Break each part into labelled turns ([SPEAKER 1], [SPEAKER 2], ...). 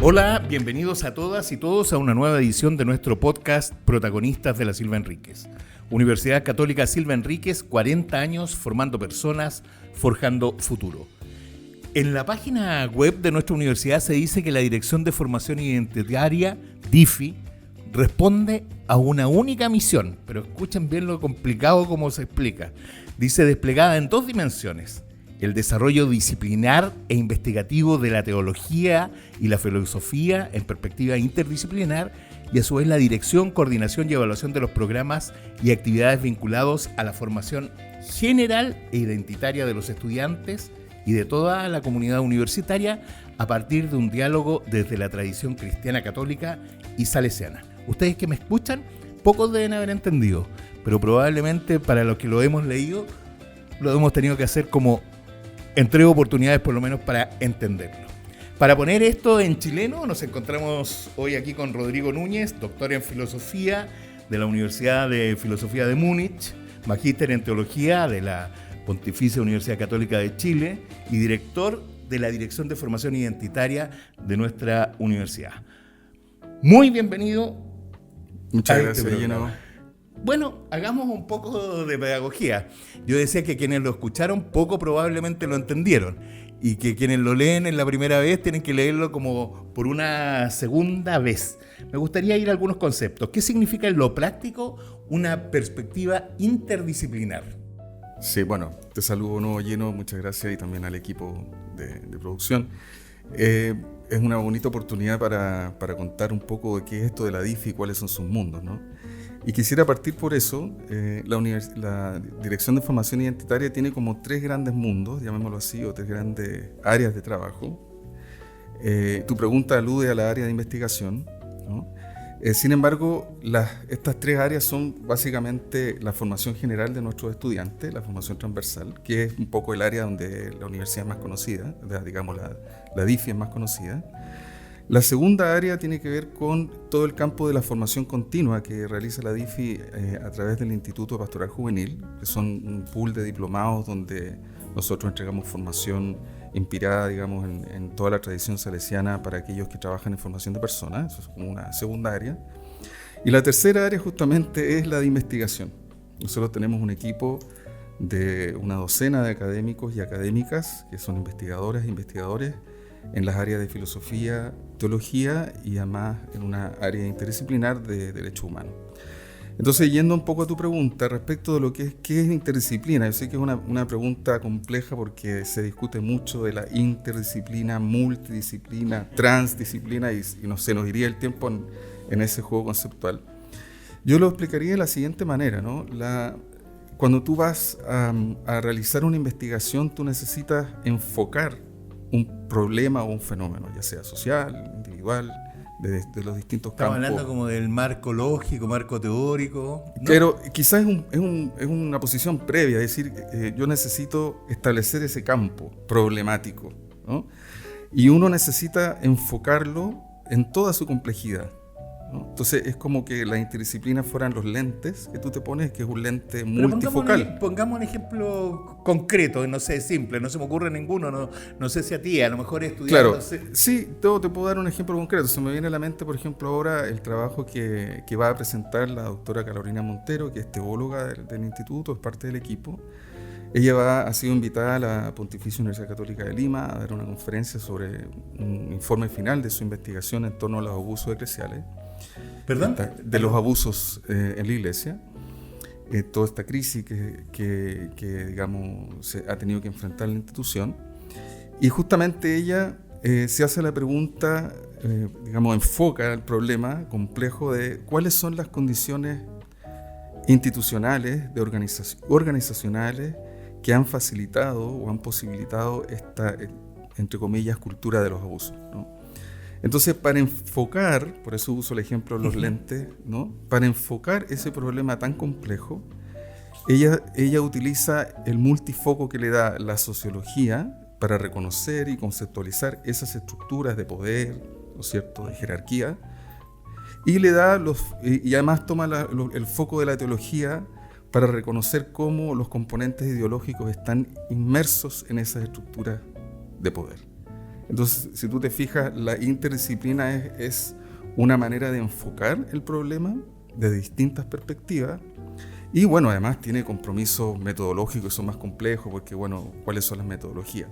[SPEAKER 1] Hola, bienvenidos a todas y todos a una nueva edición de nuestro podcast Protagonistas de la Silva Enríquez. Universidad Católica Silva Enríquez, 40 años formando personas, forjando futuro. En la página web de nuestra universidad se dice que la Dirección de Formación Identitaria, DIFI, responde a una única misión, pero escuchen bien lo complicado como se explica. Dice desplegada en 2 dimensiones. El desarrollo disciplinar e investigativo de la teología y la filosofía en perspectiva interdisciplinar y a su vez la dirección, coordinación y evaluación de los programas y actividades vinculados a la formación general e identitaria de los estudiantes y de toda la comunidad universitaria a partir de un diálogo desde la tradición cristiana católica y salesiana. Ustedes que me escuchan, pocos deben haber entendido, pero probablemente para los que lo hemos leído, lo hemos tenido que hacer como en 3 oportunidades por lo menos para entenderlo. Para poner esto en chileno, nos encontramos hoy aquí con Rodrigo Núñez, doctor en filosofía de la Universidad de Filosofía de Múnich, magíster en teología de la Pontificia Universidad Católica de Chile y director de la Dirección de Formación Identitaria de nuestra universidad. Muy bienvenido.
[SPEAKER 2] Muchas gracias, Lleno.
[SPEAKER 1] Bueno, hagamos un poco de pedagogía. Yo decía que quienes lo escucharon poco probablemente lo entendieron y que quienes lo leen en la primera vez tienen que leerlo como por una segunda vez. Me gustaría ir a algunos conceptos. ¿Qué significa en lo práctico una perspectiva interdisciplinar?
[SPEAKER 2] Sí, bueno, te saludo de nuevo, Lleno, muchas gracias y también al equipo de producción. Es una bonita oportunidad para contar un poco de qué es esto de la DIFI y cuáles son sus mundos, ¿no? Y quisiera partir por eso. La Dirección de Formación Identitaria tiene como 3 grandes mundos, llamémoslo así, o 3 grandes áreas de trabajo. Tu pregunta alude a la área de investigación, ¿no? Sin embargo, estas 3 áreas son básicamente la formación general de nuestros estudiantes, la formación transversal, que es un poco el área donde la universidad es más conocida, digamos la DIFI es más conocida. La segunda área tiene que ver con todo el campo de la formación continua que realiza la DIFI a través del Instituto Pastoral Juvenil, que son un pool de diplomados donde nosotros entregamos formación inspirada, digamos, en toda la tradición salesiana para aquellos que trabajan en formación de personas. Eso es como una segunda área. Y la tercera área justamente es la de investigación. Nosotros tenemos un equipo de una docena de académicos y académicas que son investigadoras e investigadores en las áreas de filosofía, teología y además en una área interdisciplinar de derechos humanos. Entonces, yendo un poco a tu pregunta respecto de lo que es qué es interdisciplina, yo sé que es una pregunta compleja porque se discute mucho de la interdisciplina, multidisciplina, transdisciplina y se nos iría el tiempo en ese juego conceptual. Yo lo explicaría de la siguiente manera, ¿no? Cuando tú vas a realizar una investigación, tú necesitas enfocar un problema o un fenómeno, ya sea social, individual, de los distintos
[SPEAKER 1] Estamos
[SPEAKER 2] campos.
[SPEAKER 1] hablando como del marco lógico, marco teórico, ¿no?
[SPEAKER 2] Pero quizás es una posición previa, es decir, yo necesito establecer ese campo problemático, ¿no? Y uno necesita enfocarlo en toda su complejidad, ¿no? Entonces es como que las interdisciplinas fueran los lentes que tú te pones, que es un lente multifocal.
[SPEAKER 1] Pongamos un ejemplo concreto, no sé, simple, no se me ocurre ninguno, no sé si a ti, a lo mejor estudiando...
[SPEAKER 2] Claro, sí, te puedo dar un ejemplo concreto. Se me viene a la mente, por ejemplo, ahora el trabajo que va a presentar la doctora Carolina Montero, que es teóloga del instituto, es parte del equipo. Ella ha sido invitada a la Pontificia Universidad Católica de Lima a dar una conferencia sobre un informe final de su investigación en torno a los abusos eclesiales.
[SPEAKER 1] ¿Perdón?
[SPEAKER 2] De los abusos en la iglesia. Toda esta crisis que digamos, se ha tenido que enfrentar la institución. Y justamente ella se hace la pregunta, digamos, enfoca el problema complejo de cuáles son las condiciones institucionales, organizacionales, que han facilitado o han posibilitado esta, entre comillas, cultura de los abusos, ¿no? Entonces, para enfocar, por eso uso el ejemplo de los lentes, ¿no? Para enfocar ese problema tan complejo, ella utiliza el multifoco que le da la sociología para reconocer y conceptualizar esas estructuras de poder, ¿no es cierto?, de jerarquía, y le da y además toma el foco de la teología para reconocer cómo los componentes ideológicos están inmersos en esas estructuras de poder. Entonces, si tú te fijas, la interdisciplina es una manera de enfocar el problema de distintas perspectivas. Y bueno, además tiene compromisos metodológicos que son más complejos, porque bueno, ¿cuáles son las metodologías?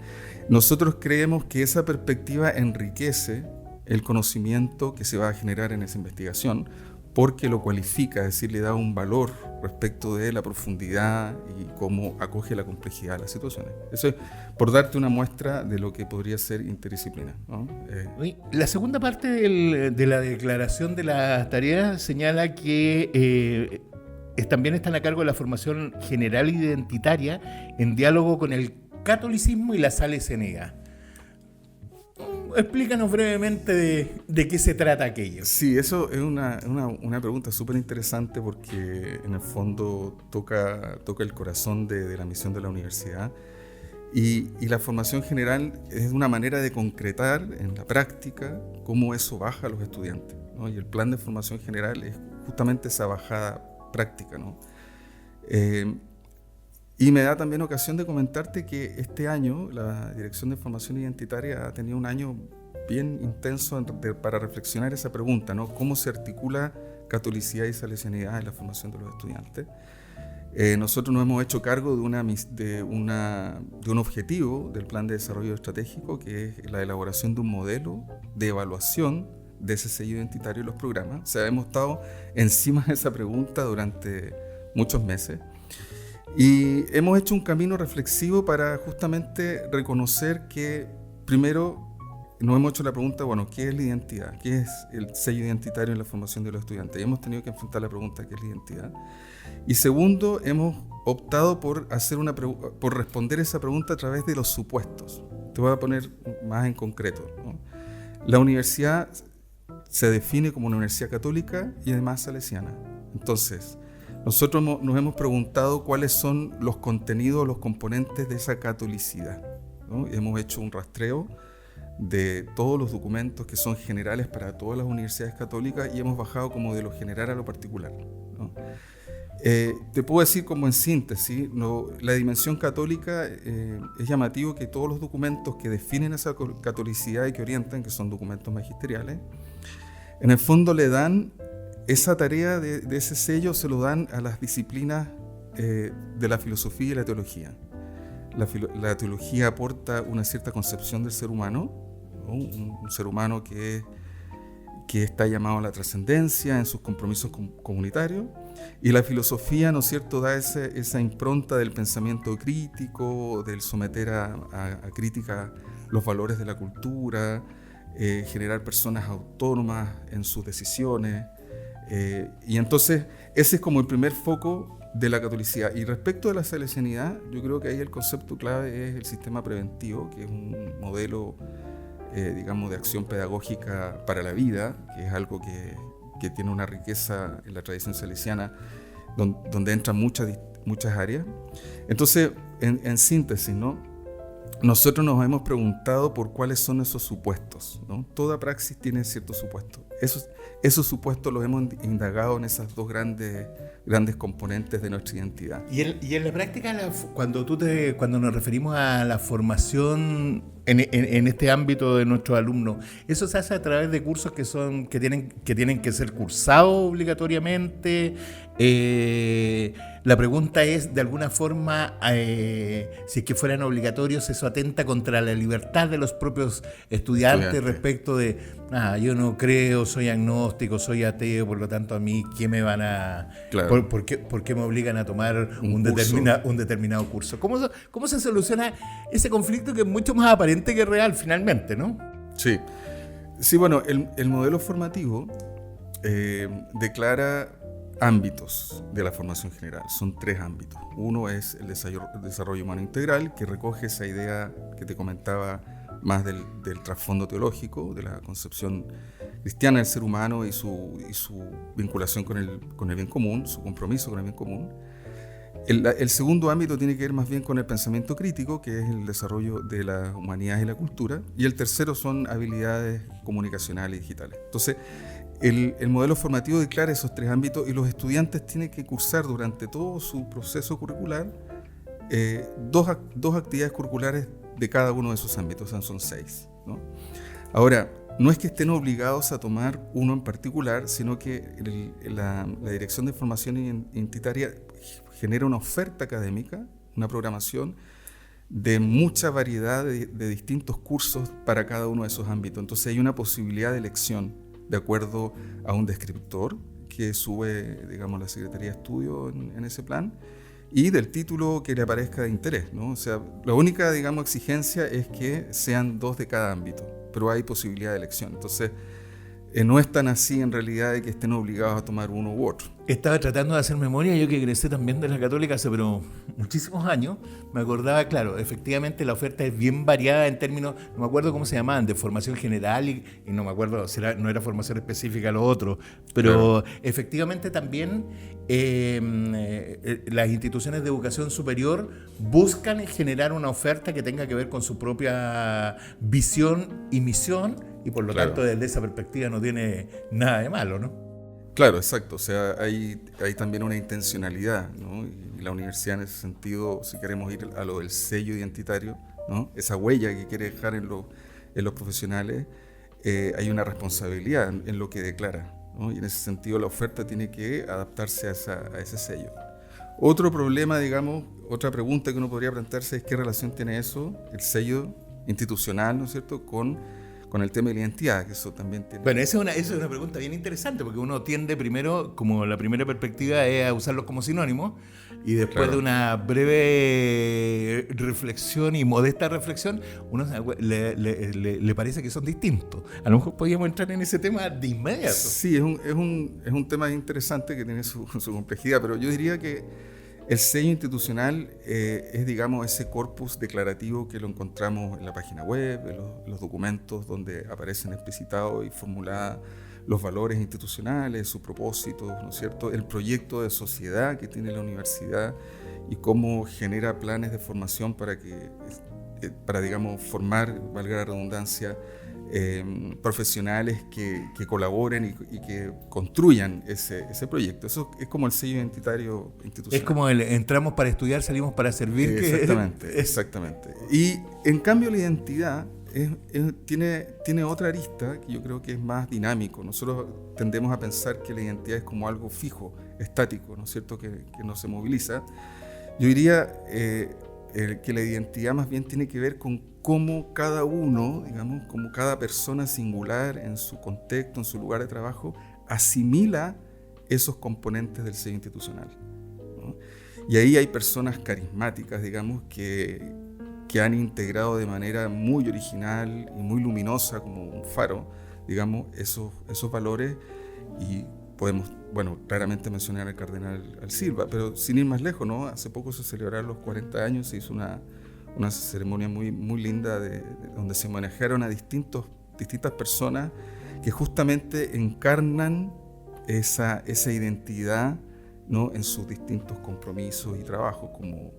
[SPEAKER 2] Nosotros creemos que esa perspectiva enriquece el conocimiento que se va a generar en esa investigación, porque lo cualifica, es decir, le da un valor respecto de la profundidad y cómo acoge la complejidad de las situaciones. Eso es por darte una muestra de lo que podría ser interdisciplina, ¿no?
[SPEAKER 1] La segunda parte de la declaración de las tareas señala que también están a cargo de la formación general identitaria en diálogo con el catolicismo y la Salesianidad. Explícanos brevemente de qué se trata aquello.
[SPEAKER 2] Sí, eso es una pregunta súper interesante porque en el fondo toca el corazón de la misión de la universidad y la formación general es una manera de concretar en la práctica cómo eso baja a los estudiantes, ¿no? Y el plan de formación general es justamente esa bajada práctica, ¿no? Y me da también ocasión de comentarte que este año la Dirección de Formación Identitaria ha tenido un año bien intenso para reflexionar esa pregunta, ¿no? ¿Cómo se articula catolicidad y salesianidad en la formación de los estudiantes? Nosotros nos hemos hecho cargo de un objetivo del Plan de Desarrollo Estratégico, que es la elaboración de un modelo de evaluación de ese sello identitario en los programas. O sea, hemos estado encima de esa pregunta durante muchos meses. Y hemos hecho un camino reflexivo para justamente reconocer que, primero, nos hemos hecho la pregunta, bueno, ¿qué es la identidad? ¿Qué es el sello identitario en la formación de los estudiantes? Y hemos tenido que enfrentar la pregunta, ¿qué es la identidad? Y segundo, hemos optado por responder esa pregunta a través de los supuestos. Te voy a poner más en concreto, ¿no? La universidad se define como una universidad católica y además salesiana. Entonces, nosotros nos hemos preguntado cuáles son los contenidos, los componentes de esa catolicidad, ¿no? Y hemos hecho un rastreo de todos los documentos que son generales para todas las universidades católicas y hemos bajado como de lo general a lo particular, ¿no? Te puedo decir como en síntesis, la dimensión católica es llamativo que todos los documentos que definen esa catolicidad y que orientan, que son documentos magisteriales, en el fondo le dan esa tarea de ese sello, se lo dan a las disciplinas de la filosofía y la teología. La teología aporta una cierta concepción del ser humano, ¿no? Un ser humano que está llamado a la trascendencia en sus compromisos comunitarios, y la filosofía, ¿no es cierto?, da esa impronta del pensamiento crítico, del someter a crítica los valores de la cultura, generar personas autónomas en sus decisiones, y entonces ese es como el primer foco de la catolicidad. Y respecto de la salesianidad, yo creo que ahí el concepto clave es el sistema preventivo, que es un modelo digamos, de acción pedagógica para la vida, que es algo que tiene una riqueza en la tradición salesiana, donde entran muchas áreas. Entonces, en síntesis, ¿no? Nosotros nos hemos preguntado por cuáles son esos supuestos, ¿no? Toda praxis tiene ciertos supuestos. Esos supuestos los hemos indagado en esas dos grandes componentes de nuestra identidad.
[SPEAKER 1] Y en la práctica, cuando nos referimos a la formación en este ámbito de nuestros alumnos, ¿eso se hace a través de cursos que tienen que ser cursados obligatoriamente? La pregunta es, de alguna forma, si es que fueran obligatorios, ¿eso atenta contra la libertad de los propios estudiantes respecto de, yo no creo, soy agnóstico, soy ateo, por lo tanto a mí, ¿qué me van a... Claro. ¿Por qué me obligan a tomar un determinado curso? ¿Cómo se soluciona ese conflicto que es mucho más aparente que real finalmente, ¿no?
[SPEAKER 2] Sí, bueno, el modelo formativo declara ámbitos de la formación general. Son 3 ámbitos. Uno es el desarrollo humano integral, que recoge esa idea que te comentaba más del trasfondo teológico, de la concepción cristiana del ser humano y su vinculación con el bien común, su compromiso con el bien común. El segundo ámbito tiene que ver más bien con el pensamiento crítico, que es el desarrollo de las humanidades y la cultura. Y el tercero son habilidades comunicacionales y digitales. Entonces, el modelo formativo declara esos 3 ámbitos y los estudiantes tienen que cursar durante todo su proceso curricular dos actividades curriculares de cada uno de esos ámbitos, o sea, son 6, ¿no? Ahora, no es que estén obligados a tomar uno en particular, sino que la Dirección de Formación Identitaria genera una oferta académica, una programación de mucha variedad de distintos cursos para cada uno de esos ámbitos. Entonces hay una posibilidad de elección de acuerdo a un descriptor que sube, digamos, la Secretaría de Estudio en ese plan, y del título que le aparezca de interés, ¿no? O sea, la única, digamos, exigencia es que sean 2 de cada ámbito, pero hay posibilidad de elección. Entonces, no es tan así en realidad de que estén obligados a tomar uno u otro.
[SPEAKER 1] Estaba tratando de hacer memoria, yo que egresé también de la Católica hace pero muchísimos años, me acordaba, claro, efectivamente la oferta es bien variada en términos, no me acuerdo cómo se llamaban, de formación general y no me acuerdo, no era formación específica lo otro, pero claro, efectivamente también las instituciones de educación superior buscan generar una oferta que tenga que ver con su propia visión y misión, y por lo tanto desde esa perspectiva no tiene nada de malo, ¿no?
[SPEAKER 2] Claro, exacto. O sea, hay también una intencionalidad, ¿no? Y la universidad en ese sentido, si queremos ir a lo del sello identitario, ¿no? Esa huella que quiere dejar en los profesionales, hay una responsabilidad en lo que declara, ¿no? Y en ese sentido la oferta tiene que adaptarse a ese sello. Otro problema, digamos, otra pregunta que uno podría plantearse es qué relación tiene eso, el sello institucional, ¿no es cierto?, con el tema de la identidad, que eso también tiene...
[SPEAKER 1] Bueno, esa es una pregunta bien interesante, porque uno tiende primero, como la primera perspectiva es a usarlos como sinónimos, y después de una breve reflexión y modesta reflexión, uno le parece que son distintos. A lo mejor podríamos entrar en ese tema de inmediato.
[SPEAKER 2] Sí, es un tema interesante que tiene su complejidad, pero yo diría que el sello institucional es, digamos, ese corpus declarativo que lo encontramos en la página web, en los documentos donde aparecen explicitados y formulados los valores institucionales, sus propósitos, ¿no es cierto?, el proyecto de sociedad que tiene la universidad y cómo genera planes de formación para, digamos, formar, valga la redundancia, profesionales que colaboren y que construyan ese proyecto. Eso es como el sello identitario institucional.
[SPEAKER 1] Es como entramos para estudiar, salimos para servir.
[SPEAKER 2] Exactamente. Y en cambio la identidad tiene otra arista que yo creo que es más dinámico. Nosotros tendemos a pensar que la identidad es como algo fijo, estático, ¿no es cierto?, que no se moviliza. Yo diría que la identidad más bien tiene que ver con cómo cada uno, digamos, como cada persona singular en su contexto, en su lugar de trabajo, asimila esos componentes del sello institucional, ¿no? Y ahí hay personas carismáticas, digamos, que han integrado de manera muy original y muy luminosa, como un faro, digamos, esos valores, y podemos, bueno, claramente mencionar al cardenal Silva, pero sin ir más lejos, ¿no? Hace poco se celebraron los 40 años, se hizo una ceremonia muy linda donde se manejaron a distintas personas que justamente encarnan esa identidad, ¿no?, en sus distintos compromisos y trabajos, como,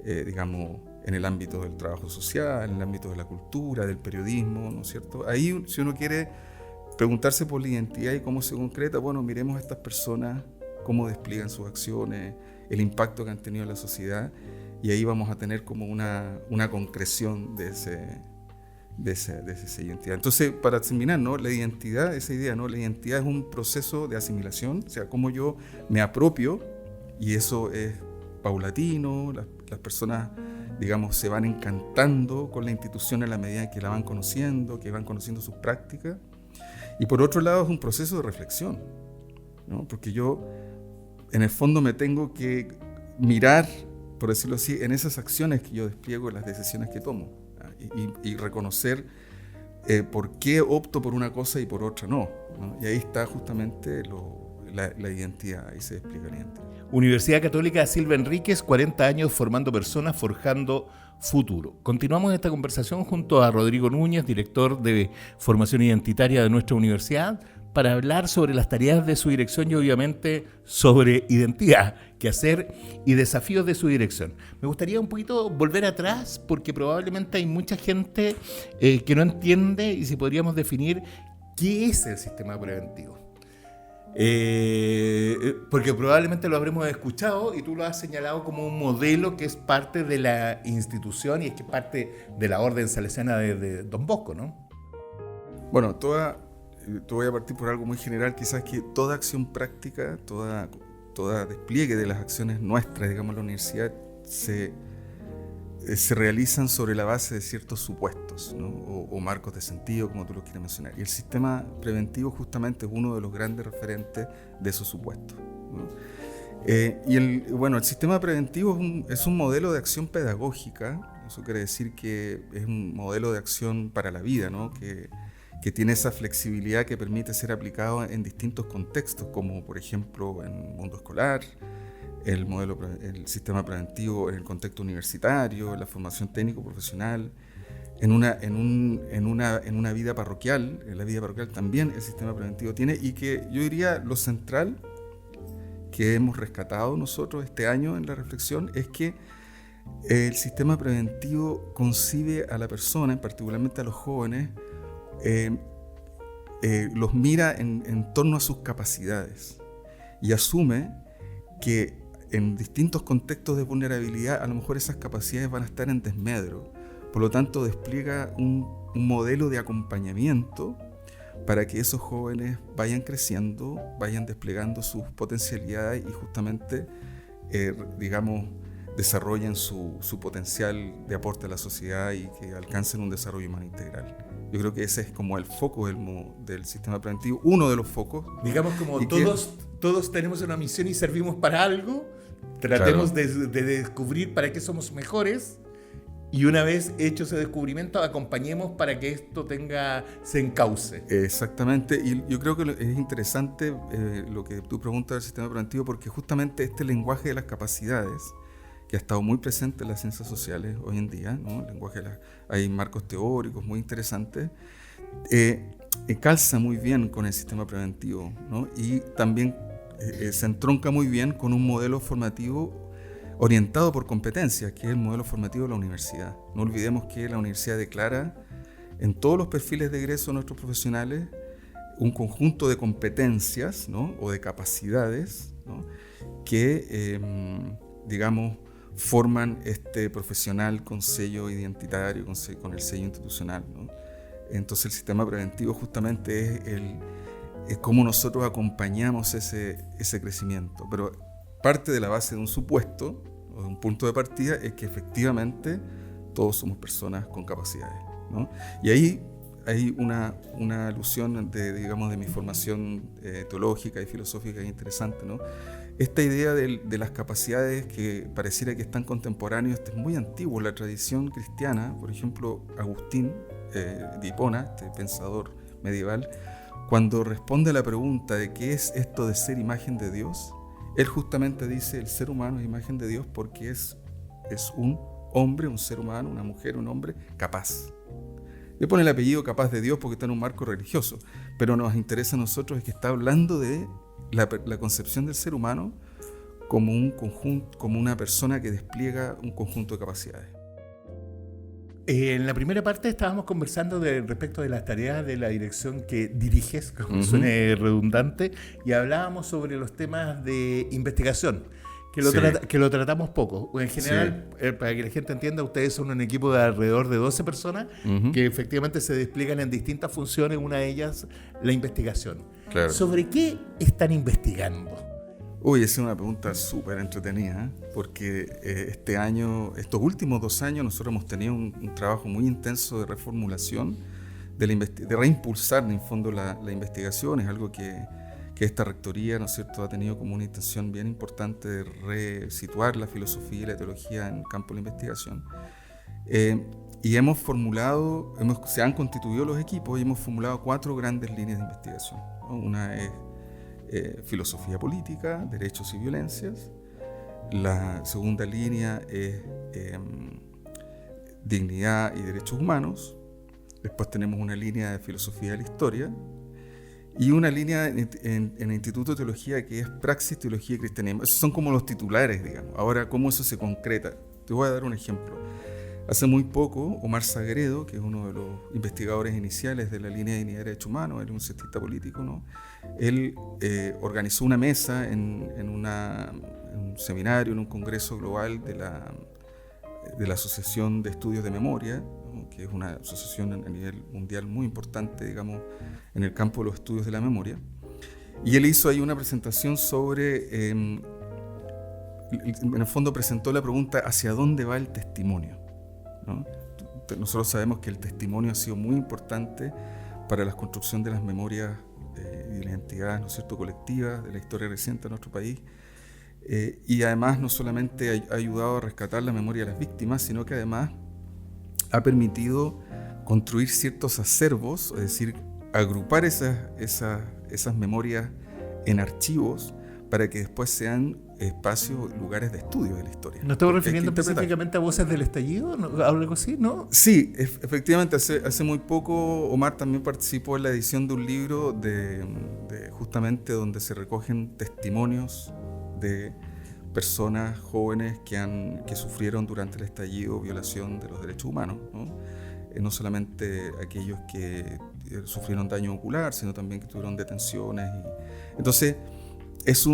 [SPEAKER 2] digamos, en el ámbito del trabajo social, en el ámbito de la cultura, del periodismo, ¿no es cierto? Ahí, si uno quiere preguntarse por la identidad y cómo se concreta, bueno, miremos a estas personas, cómo despliegan sus acciones, el impacto que han tenido en la sociedad, y ahí vamos a tener como una concreción de ese sello de identidad. Entonces, para terminar, ¿no?, la identidad, esa idea, ¿no?, la identidad es un proceso de asimilación, o sea, cómo yo me apropio, y eso es paulatino, las personas, digamos, se van encantando con la institución a la medida que la van conociendo, que van conociendo sus prácticas. Y por otro lado es un proceso de reflexión, ¿no?, porque yo en el fondo me tengo que mirar, por decirlo así, en esas acciones que yo despliego, en las decisiones que tomo, y reconocer por qué opto por una cosa y por otra no. Y ahí está justamente la identidad, ahí se despliega la identidad.
[SPEAKER 1] Universidad Católica Silva Enríquez, 40 años formando personas, forjando futuro. Continuamos esta conversación junto a Rodrigo Núñez, director de Formación Identitaria de nuestra universidad, para hablar sobre las tareas de su dirección y obviamente sobre identidad, quehacer y desafíos de su dirección. Me gustaría un poquito volver atrás porque probablemente hay mucha gente que no entiende, y si podríamos definir qué es el sistema preventivo. Porque probablemente lo habremos escuchado y tú lo has señalado como un modelo que es parte de la institución y es que es parte de la orden salesiana de Don Bosco, ¿no?
[SPEAKER 2] Bueno, te voy a partir por algo muy general, quizás que toda acción práctica, toda despliegue de las acciones nuestras, digamos, la universidad, se realizan sobre la base de ciertos supuestos, ¿no? o marcos de sentido, como tú lo quieres mencionar. Y el sistema preventivo justamente es uno de los grandes referentes de esos supuestos, ¿no? El sistema preventivo es un modelo de acción pedagógica. Eso quiere decir que es un modelo de acción para la vida, ¿no? que tiene esa flexibilidad que permite ser aplicado en distintos contextos, como por ejemplo en el mundo escolar, el sistema preventivo en el contexto universitario, en la formación técnico-profesional, en una vida parroquial. En la vida parroquial también el sistema preventivo tiene, y que yo diría lo central que hemos rescatado nosotros este año en la reflexión es que el sistema preventivo concibe a la persona, particularmente a los jóvenes, los mira en torno a sus capacidades y asume que en distintos contextos de vulnerabilidad a lo mejor esas capacidades van a estar en desmedro. Por lo tanto, despliega un modelo de acompañamiento para que esos jóvenes vayan creciendo, vayan desplegando sus potencialidades y justamente, desarrollen su potencial de aporte a la sociedad y que alcancen un desarrollo humano integral. Yo creo que ese es como el foco del sistema preventivo, uno de los focos.
[SPEAKER 1] Digamos como todos tenemos una misión y servimos para algo, tratemos claro. de descubrir para qué somos mejores y una vez hecho ese descubrimiento acompañemos para que esto se encauce.
[SPEAKER 2] Exactamente, y yo creo que es interesante lo que tú preguntas del sistema preventivo, porque justamente este lenguaje de las capacidades que ha estado muy presente en las ciencias sociales hoy en día, ¿no? El lenguaje hay marcos teóricos muy interesantes, calza muy bien con el sistema preventivo, ¿no? Y también se entronca muy bien con un modelo formativo orientado por competencias, que es el modelo formativo de la universidad. No olvidemos que la universidad declara en todos los perfiles de egreso de nuestros profesionales un conjunto de competencias, ¿no? o de capacidades, ¿no? que, forman este profesional con sello identitario, con el sello institucional, ¿no? Entonces el sistema preventivo justamente es cómo nosotros acompañamos ese crecimiento. Pero parte de la base de un supuesto, o de un punto de partida, es que efectivamente todos somos personas con capacidades, ¿no? Y ahí hay una alusión de mi formación teológica y filosófica interesante, ¿no? Esta idea de las capacidades que pareciera que están contemporáneos, es muy antiguo. La tradición cristiana, por ejemplo, Agustín de Hipona, este pensador medieval, cuando responde a la pregunta de qué es esto de ser imagen de Dios, él justamente dice: el ser humano es imagen de Dios porque es un hombre, un ser humano, una mujer, un hombre capaz. Le pone el apellido capaz de Dios porque está en un marco religioso, pero nos interesa a nosotros es que está hablando de la concepción del ser humano como un conjunto, como una persona que despliega un conjunto de capacidades.
[SPEAKER 1] En la primera parte estábamos conversando respecto de las tareas de la dirección que diriges, como suene redundante, y hablábamos sobre los temas de investigación, que lo tratamos poco. En general, para que la gente entienda, ustedes son un equipo de alrededor de 12 personas que efectivamente se despliegan en distintas funciones, una de ellas la investigación. Claro. ¿Sobre qué están investigando?
[SPEAKER 2] Uy, esa es una pregunta súper entretenida, porque estos últimos 2 años nosotros hemos tenido un trabajo muy intenso de reformulación, de reimpulsar en el fondo la investigación. Es algo que esta rectoría, ¿no es cierto?, ha tenido como una intención bien importante de resituar la filosofía y la teología en el campo de la investigación. Y se han constituido los equipos y hemos formulado 4 grandes líneas de investigación, ¿no? Una es filosofía política, derechos y violencias. La segunda línea es dignidad y derechos humanos. Después tenemos una línea de filosofía de la historia y una línea en el Instituto de Teología que es praxis, teología y cristianismo. Esos son como los titulares, digamos. Ahora, ¿cómo eso se concreta? Te voy a dar un ejemplo. Hace muy poco, Omar Sagredo, que es uno de los investigadores iniciales de la línea de dignidad y derechos humanos, él es un cientista político, ¿no? Él organizó una mesa en un seminario, en un congreso global de la Asociación de Estudios de Memoria, ¿no? Que es una asociación a nivel mundial muy importante, digamos, en el campo de los estudios de la memoria. Y él hizo ahí una presentación sobre, en el fondo presentó la pregunta, ¿hacia dónde va el testimonio? ¿No? Nosotros sabemos que el testimonio ha sido muy importante para la construcción de las memorias y de las identidades, ¿no es cierto?, colectivas de la historia reciente de nuestro país. Y además no solamente ha ayudado a rescatar la memoria de las víctimas, sino que además ha permitido construir ciertos acervos, es decir, agrupar esas memorias en archivos para que después sean espacios, lugares de estudio de la historia.
[SPEAKER 1] ¿No estamos refiriendo específicamente a Voces del Estallido? ¿Algo así, no?
[SPEAKER 2] Sí, efectivamente, hace muy poco Omar también participó en la edición de un libro justamente donde se recogen testimonios de personas jóvenes que sufrieron durante el estallido violación de los derechos humanos, ¿no? No solamente aquellos que sufrieron daño ocular, sino también que tuvieron detenciones. Entonces, es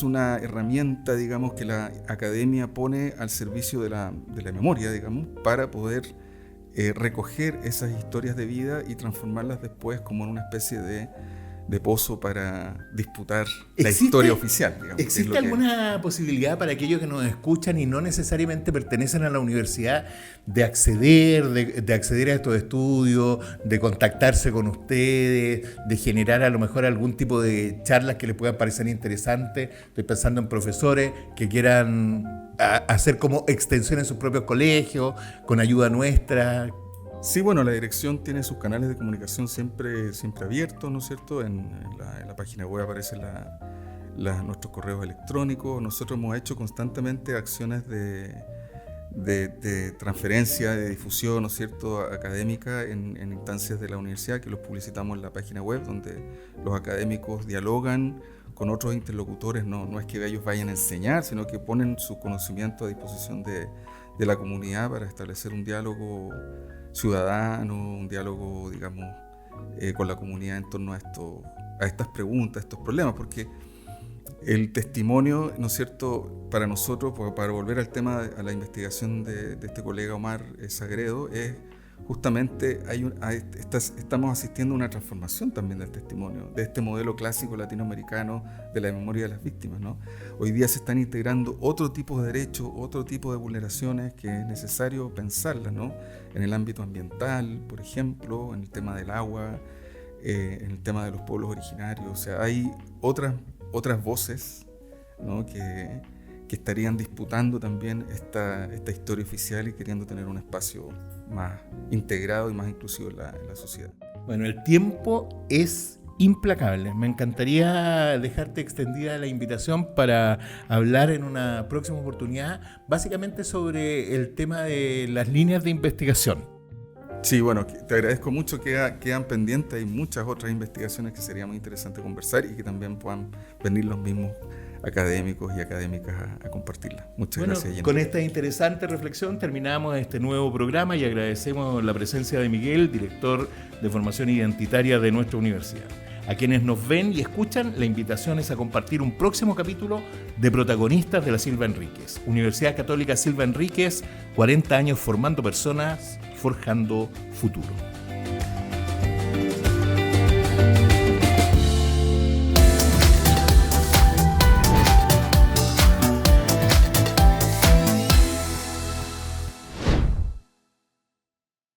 [SPEAKER 2] una herramienta, digamos, que la academia pone al servicio de la memoria, digamos, para poder recoger esas historias de vida y transformarlas después como en una especie de pozo para disputar la historia oficial, digamos.
[SPEAKER 1] ¿Existe alguna posibilidad para aquellos que nos escuchan y no necesariamente pertenecen a la universidad de acceder a estos estudios, de contactarse con ustedes, de generar a lo mejor algún tipo de charlas que les puedan parecer interesantes? Estoy pensando en profesores que quieran hacer como extensión en sus propios colegios, con ayuda nuestra.
[SPEAKER 2] Sí, bueno, la dirección tiene sus canales de comunicación siempre abiertos, ¿no es cierto? En la página web aparecen nuestros correos electrónicos. Nosotros hemos hecho constantemente acciones de transferencia, de difusión, ¿no es cierto?, académica en instancias de la universidad, que los publicitamos en la página web, donde los académicos dialogan con otros interlocutores. No es que ellos vayan a enseñar, sino que ponen su conocimiento a disposición de la comunidad para establecer un diálogo ciudadano, un diálogo, digamos, con la comunidad en torno a estas preguntas, a estos problemas, porque el testimonio, ¿no es cierto?, para nosotros, para volver al tema, a la investigación de este colega Omar Sagredo, es justamente estamos asistiendo a una transformación también del testimonio, de este modelo clásico latinoamericano de la memoria de las víctimas, ¿no? Hoy día se están integrando otro tipo de derechos, otro tipo de vulneraciones que es necesario pensarlas, ¿no? En el ámbito ambiental, por ejemplo, en el tema del agua, en el tema de los pueblos originarios. O sea, hay otras voces, ¿no?, que estarían disputando también esta historia oficial y queriendo tener un espacio más integrado y más inclusivo en la sociedad.
[SPEAKER 1] Bueno, el tiempo es implacable. Me encantaría dejarte extendida la invitación para hablar en una próxima oportunidad, básicamente sobre el tema de las líneas de investigación.
[SPEAKER 2] Sí, bueno, te agradezco mucho. Quedan pendientes, hay muchas otras investigaciones que sería muy interesante conversar y que también puedan venir los mismos académicos y académicas a compartirla. Muchas gracias, Jenny.
[SPEAKER 1] Con esta interesante reflexión terminamos este nuevo programa y agradecemos la presencia de Miguel, director de formación identitaria de nuestra universidad. A quienes nos ven y escuchan, la invitación es a compartir un próximo capítulo de Protagonistas de la Silva Enríquez. Universidad Católica Silva Enríquez, 40 años formando personas, forjando futuro.